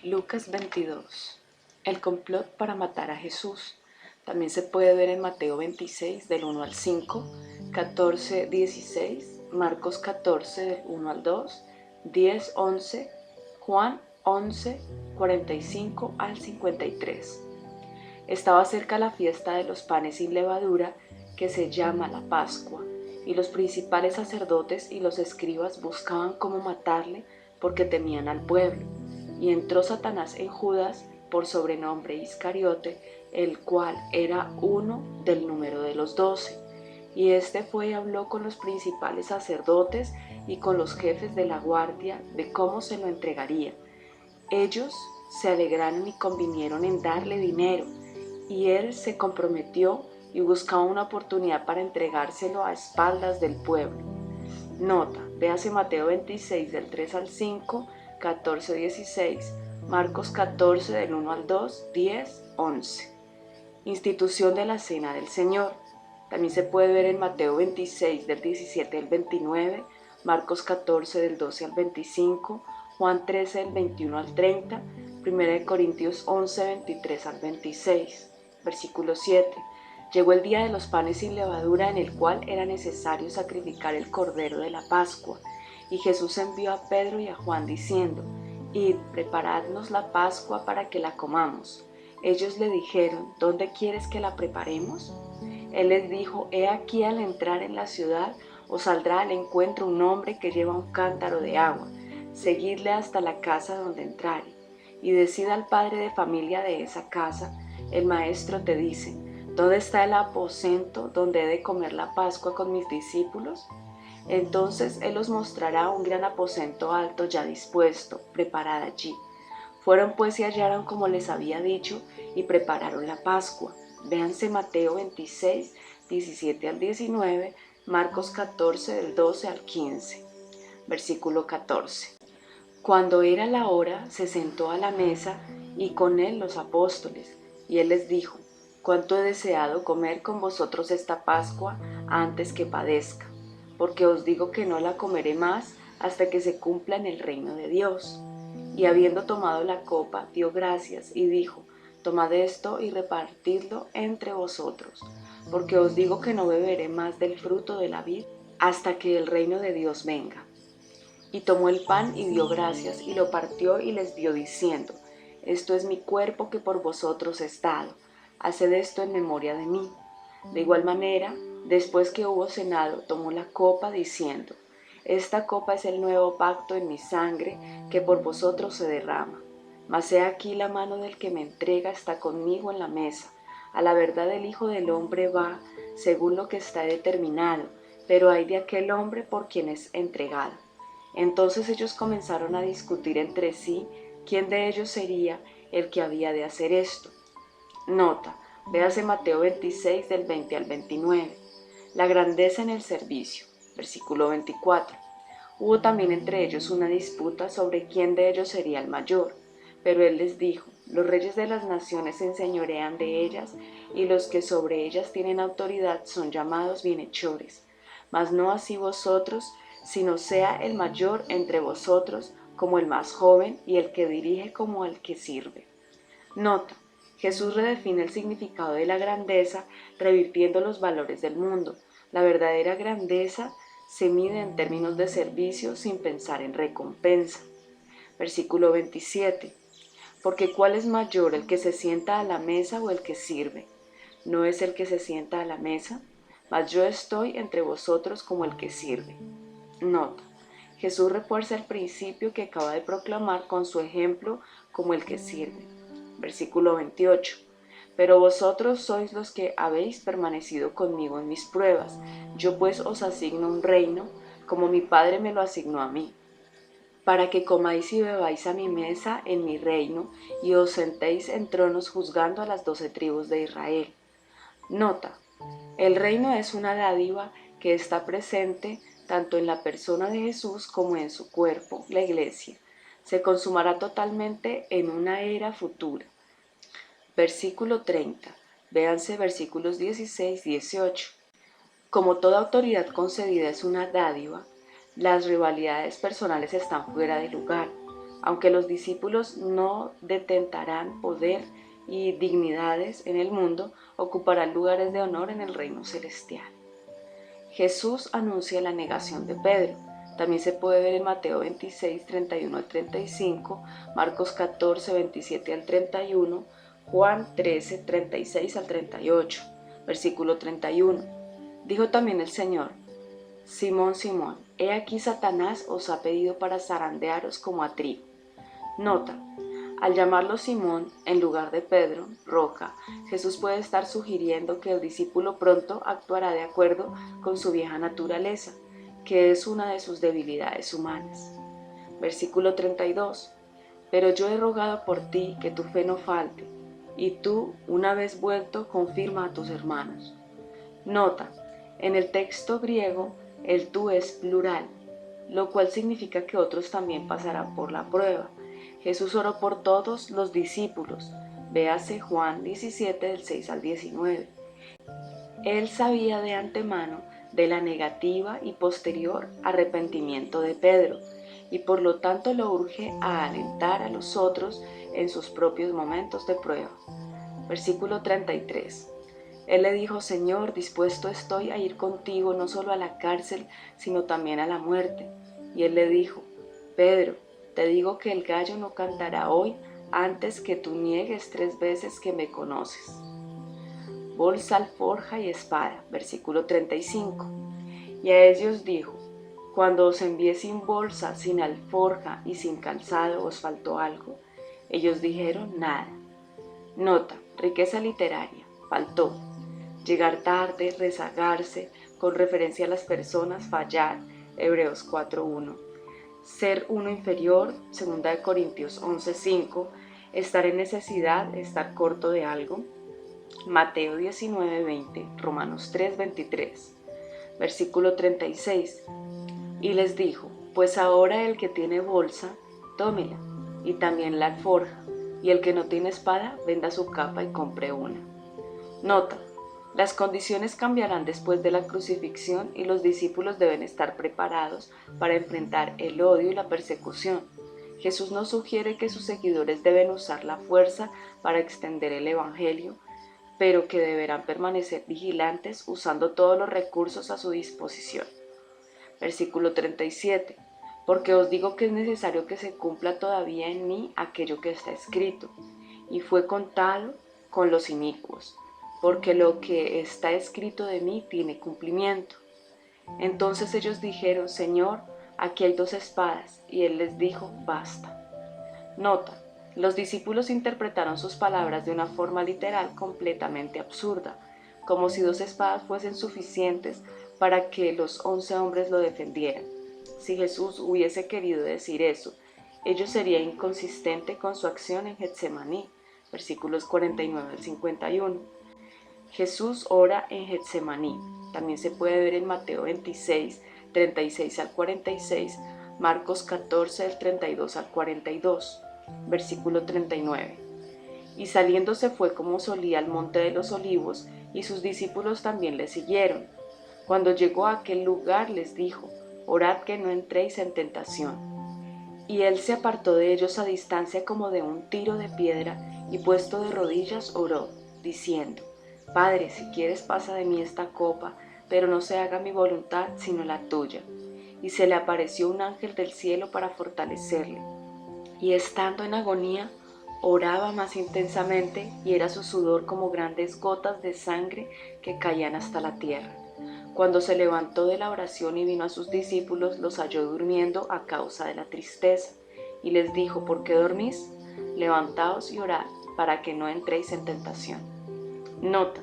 Lucas 22. El complot para matar a Jesús. También se puede ver en Mateo 26, del 1 al 5, 14, 16, Marcos 14, del 1 al 2, 10, 11, Juan 11, 45 al 53. Estaba cerca la fiesta de los panes sin levadura, que se llama la Pascua, y los principales sacerdotes y los escribas buscaban cómo matarle porque temían al pueblo. Y entró Satanás en Judas, por sobrenombre Iscariote, el cual era uno del número de los 12. Y éste fue y habló con los principales sacerdotes y con los jefes de la guardia de cómo se lo entregaría. Ellos se alegraron y convinieron en darle dinero, y él se comprometió y buscaba una oportunidad para entregárselo a espaldas del pueblo. Nota, véase Mateo 26 del 3 al 5, 14, 16, Marcos 14 del 1 al 2, 10, 11. Institución de la Cena del Señor. También se puede ver en Mateo 26 del 17 al 29, Marcos 14 del 12 al 25, Juan 13 del 21 al 30, 1 Corintios 11, 23 al 26. Versículo 7. Llegó el día de los panes sin levadura, en el cual era necesario sacrificar el cordero de la Pascua. Y Jesús envió a Pedro y a Juan diciendo: Id, preparadnos la Pascua para que la comamos. Ellos le dijeron: ¿Dónde quieres que la preparemos? Él les dijo: He aquí, al entrar en la ciudad os saldrá al encuentro un hombre que lleva un cántaro de agua. Seguidle hasta la casa donde entrare. Y decid al padre de familia de esa casa: el maestro te dice: ¿dónde está el aposento donde he de comer la Pascua con mis discípulos? Entonces él os mostrará un gran aposento alto ya dispuesto, preparad allí. Fueron pues y hallaron como les había dicho, y prepararon la Pascua. Véanse Mateo 26, 17 al 19, Marcos 14, del 12 al 15. Versículo 14. Cuando era la hora, se sentó a la mesa, y con él los apóstoles, y él les dijo: cuánto he deseado comer con vosotros esta Pascua antes que padezca, porque os digo que no la comeré más hasta que se cumpla en el reino de Dios. Y habiendo tomado la copa, dio gracias y dijo: tomad esto y repartidlo entre vosotros, porque os digo que no beberé más del fruto de la vid hasta que el reino de Dios venga. Y tomó el pan y dio gracias y lo partió y les dio diciendo: esto es mi cuerpo que por vosotros es dado, haced esto en memoria de mí. De igual manera, después que hubo cenado, tomó la copa diciendo: esta copa es el nuevo pacto en mi sangre, que por vosotros se derrama. Mas he aquí la mano del que me entrega está conmigo en la mesa. A la verdad el Hijo del Hombre va según lo que está determinado, pero hay de aquel hombre por quien es entregado. Entonces ellos comenzaron a discutir entre sí quién de ellos sería el que había de hacer esto. Nota, véase Mateo 26 del 20 al 29. La grandeza en el servicio. Versículo 24. Hubo también entre ellos una disputa sobre quién de ellos sería el mayor. Pero él les dijo: los reyes de las naciones se enseñorean de ellas, y los que sobre ellas tienen autoridad son llamados bienhechores. Mas no así vosotros, sino sea el mayor entre vosotros como el más joven, y el que dirige como el que sirve. Nota, Jesús redefine el significado de la grandeza, revirtiendo los valores del mundo. La verdadera grandeza se mide en términos de servicio sin pensar en recompensa. Versículo 27. Porque ¿cuál es mayor, el que se sienta a la mesa o el que sirve? ¿No es el que se sienta a la mesa? Mas yo estoy entre vosotros como el que sirve. Nota, Jesús refuerza el principio que acaba de proclamar con su ejemplo como el que sirve. Versículo 28. Pero vosotros sois los que habéis permanecido conmigo en mis pruebas. Yo pues os asigno un reino, como mi Padre me lo asignó a mí, para que comáis y bebáis a mi mesa en mi reino, y os sentéis en tronos juzgando a las 12 tribus de Israel. Nota, el reino es una dádiva que está presente tanto en la persona de Jesús como en su cuerpo, la iglesia. Se consumará totalmente en una era futura. Versículo 30. Véanse versículos 16 y 18. Como toda autoridad concedida es una dádiva, las rivalidades personales están fuera de lugar. aunque los discípulos no detentarán poder y dignidades en el mundo, ocuparán lugares de honor en el reino celestial. Jesús anuncia la negación de Pedro. También se puede ver en Mateo 26, 31 al 35, Marcos 14, 27 al 31, Juan 13, 36 al 38, versículo 31. Dijo también el Señor: Simón, Simón, he aquí Satanás os ha pedido para zarandearos como a trigo. Nota: al llamarlo Simón en lugar de Pedro, roca, Jesús puede estar sugiriendo que el discípulo pronto actuará de acuerdo con su vieja naturaleza, que es una de sus debilidades humanas. Versículo 32. Pero yo he rogado por ti que tu fe no falte, y tú, una vez vuelto, confirma a tus hermanos. Nota: en el texto griego, el tú es plural, lo cual significa que otros también pasarán por la prueba. Jesús oró por todos los discípulos, véase Juan 17 del 6 al 19. Él sabía de antemano de la negativa y posterior arrepentimiento de Pedro, y por lo tanto lo urge a alentar a los otros en sus propios momentos de prueba. Versículo 33. Él le dijo: Señor, dispuesto estoy a ir contigo no solo a la cárcel, sino también a la muerte. Y él le dijo: Pedro, te digo que el gallo no cantará hoy antes que tú niegues 3 veces que me conoces. Bolsa, alforja y espada. Versículo 35. Y a ellos dijo: cuando os envié sin bolsa, sin alforja y sin calzado, ¿os faltó algo? Ellos dijeron: nada. Nota: riqueza literaria. Faltó. Llegar tarde, rezagarse, con referencia a las personas, fallar. Hebreos 4:1. Ser uno inferior, 2 Corintios 11:5, estar en necesidad, estar corto de algo, Mateo 19:20, Romanos 3:23, versículo 36, y les dijo: pues ahora el que tiene bolsa, tómela, y también la alforja, y el que no tiene espada, venda su capa y compre una. Nota: las condiciones cambiarán después de la crucifixión y los discípulos deben estar preparados para enfrentar el odio y la persecución. Jesús nos sugiere que sus seguidores deben usar la fuerza para extender el Evangelio, pero que deberán permanecer vigilantes usando todos los recursos a su disposición. Versículo 37. Porque os digo que es necesario que se cumpla todavía en mí aquello que está escrito, y fue contado con los inicuos, porque lo que está escrito de mí tiene cumplimiento. Entonces ellos dijeron: Señor, aquí hay 2 espadas, y él les dijo: basta. Nota: los discípulos interpretaron sus palabras de una forma literal completamente absurda, como si 2 espadas fuesen suficientes para que los 11 hombres lo defendieran. Si Jesús hubiese querido decir eso, ello sería inconsistente con su acción en Getsemaní, versículos 49 al 51. Jesús ora en Getsemaní. También se puede ver en Mateo 26, 36 al 46, Marcos 14, del 32 al 42, versículo 39. Y saliendo se fue como solía al monte de los olivos, y sus discípulos también le siguieron. Cuando llegó a aquel lugar les dijo: orad que no entréis en tentación. Y él se apartó de ellos a distancia como de un tiro de piedra, y puesto de rodillas oró, diciendo: Padre, si quieres pasa de mí esta copa, pero no se haga mi voluntad sino la tuya. Y se le apareció un ángel del cielo para fortalecerle. Y estando en agonía, oraba más intensamente, y era su sudor como grandes gotas de sangre que caían hasta la tierra. Cuando se levantó de la oración y vino a sus discípulos, los halló durmiendo a causa de la tristeza, y les dijo: ¿por qué dormís? Levantaos y orad, para que no entréis en tentación. Nota: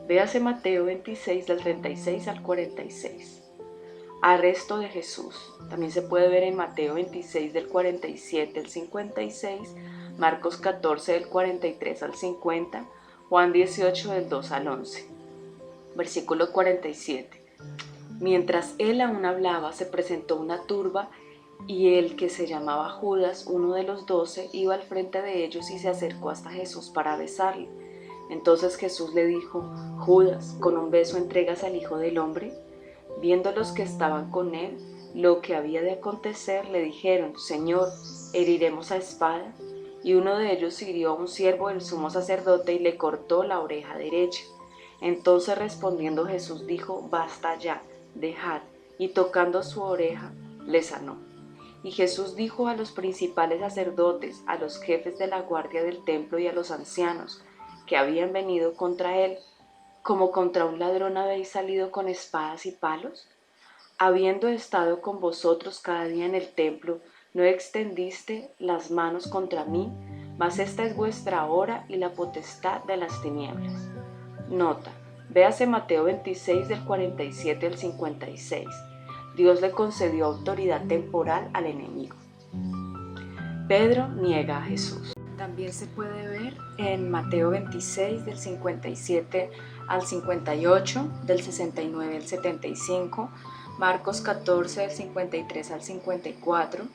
véase Mateo 26 del 36 al 46. Arresto de Jesús. También se puede ver en Mateo 26 del 47 al 56, Marcos 14 del 43 al 50, Juan 18 del 2 al 11. Versículo 47. Mientras él aún hablaba, se presentó una turba, y el que se llamaba Judas, uno de los 12, iba al frente de ellos y se acercó hasta Jesús para besarle. Entonces Jesús le dijo: Judas, ¿con un beso entregas al Hijo del Hombre? Viendo los que estaban con él lo que había de acontecer, le dijeron: Señor, ¿heriremos a espada? Y uno de ellos hirió a un siervo del sumo sacerdote y le cortó la oreja derecha. Entonces respondiendo Jesús dijo: basta ya, dejad. Y tocando su oreja, le sanó. Y Jesús dijo a los principales sacerdotes, a los jefes de la guardia del templo y a los ancianos que habían venido contra él: ¿como contra un ladrón habéis salido con espadas y palos? Habiendo estado con vosotros cada día en el templo, ¿no extendiste las manos contra mí? Mas esta es vuestra hora y la potestad de las tinieblas. Nota: véase Mateo 26 del 47 al 56. Dios le concedió autoridad temporal al enemigo. Pedro niega a Jesús. También se puede ver en Mateo 26 del 57 al 58, del 69 al 75, Marcos 14 del 53 al 54,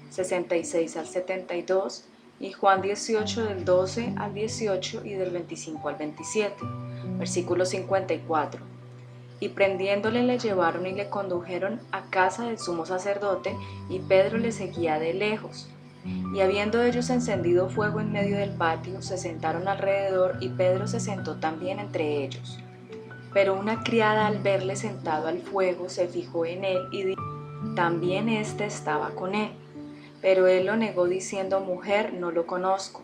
66 al 72 y Juan 18 del 12 al 18 y del 25 al 27. Versículo 54. Y prendiéndole le llevaron y le condujeron a casa del sumo sacerdote, y Pedro le seguía de lejos. Y habiendo ellos encendido fuego en medio del patio, se sentaron alrededor, y Pedro se sentó también entre ellos. Pero una criada, al verle sentado al fuego, se fijó en él y dijo: también éste estaba con él. Pero él lo negó diciendo: mujer, no lo conozco.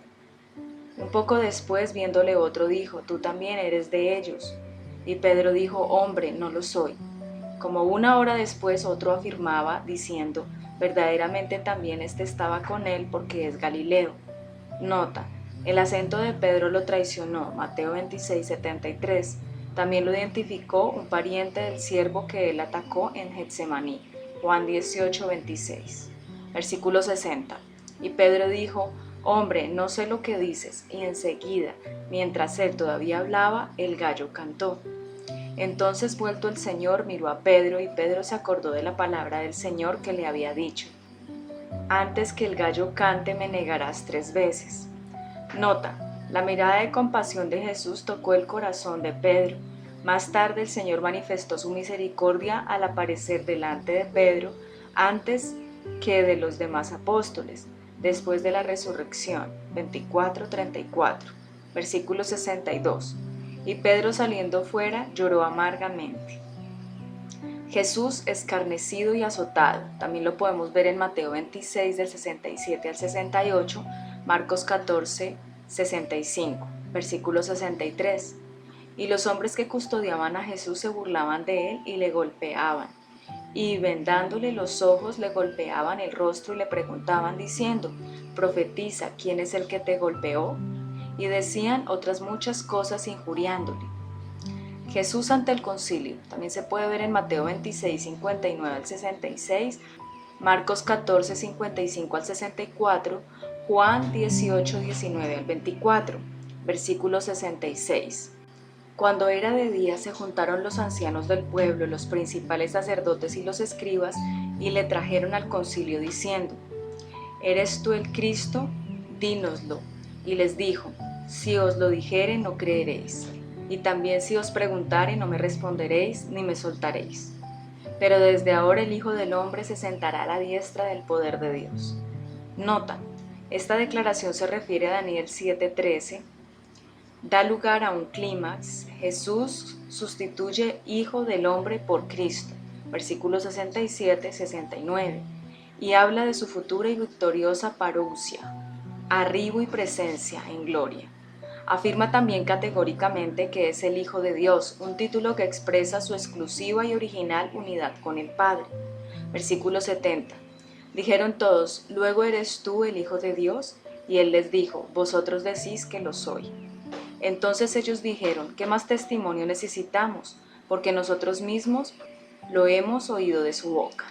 Un poco después, viéndole otro, dijo: tú también eres de ellos. Y Pedro dijo: hombre, no lo soy. Como una hora después, otro afirmaba, diciendo: verdaderamente también éste estaba con él, porque es Galileo. Nota: el acento de Pedro lo traicionó. Mateo 26, 73. También lo identificó un pariente del siervo que él atacó en Getsemaní. Juan 18, 26. Versículo 60. Y Pedro dijo: hombre, no sé lo que dices. Y enseguida, mientras él todavía hablaba, el gallo cantó. Entonces, vuelto el Señor, miró a Pedro, y Pedro se acordó de la palabra del Señor que le había dicho: antes que el gallo cante me negarás 3 veces. Nota: la mirada de compasión de Jesús tocó el corazón de Pedro. Más tarde el Señor manifestó su misericordia al aparecer delante de Pedro antes que de los demás apóstoles, después de la resurrección. 24:34, versículo 62. Y Pedro, saliendo fuera, lloró amargamente. Jesús escarnecido y azotado. También lo podemos ver en Mateo 26 del 67 al 68, Marcos 14, 65, versículo 63. Y los hombres que custodiaban a Jesús se burlaban de él y le golpeaban. Y vendándole los ojos le golpeaban el rostro y le preguntaban diciendo: profetiza, ¿quién es el que te golpeó? Y decían otras muchas cosas injuriándole. Jesús ante el concilio. También se puede ver en Mateo 26, 59 al 66, Marcos 14, 55 al 64, Juan 18, 19 al 24, versículo 66. Cuando era de día se juntaron los ancianos del pueblo, los principales sacerdotes y los escribas, y le trajeron al concilio diciendo: ¿eres tú el Cristo? Dínoslo. Y les dijo: si os lo dijere, no creeréis. Y también si os preguntare, no me responderéis, ni me soltaréis. Pero desde ahora el Hijo del Hombre se sentará a la diestra del poder de Dios. Nota: esta declaración se refiere a Daniel 7:13. Da lugar a un clímax. Jesús sustituye Hijo del Hombre por Cristo. Versículos 67, 69. Y habla de su futura y victoriosa parousia, arribo y presencia en gloria. Afirma también categóricamente que es el Hijo de Dios, un título que expresa su exclusiva y original unidad con el Padre. Versículo 70. Dijeron todos: ¿luego eres tú el Hijo de Dios? Y él les dijo: vosotros decís que lo soy. Entonces ellos dijeron: ¿qué más testimonio necesitamos? Porque nosotros mismos lo hemos oído de su boca.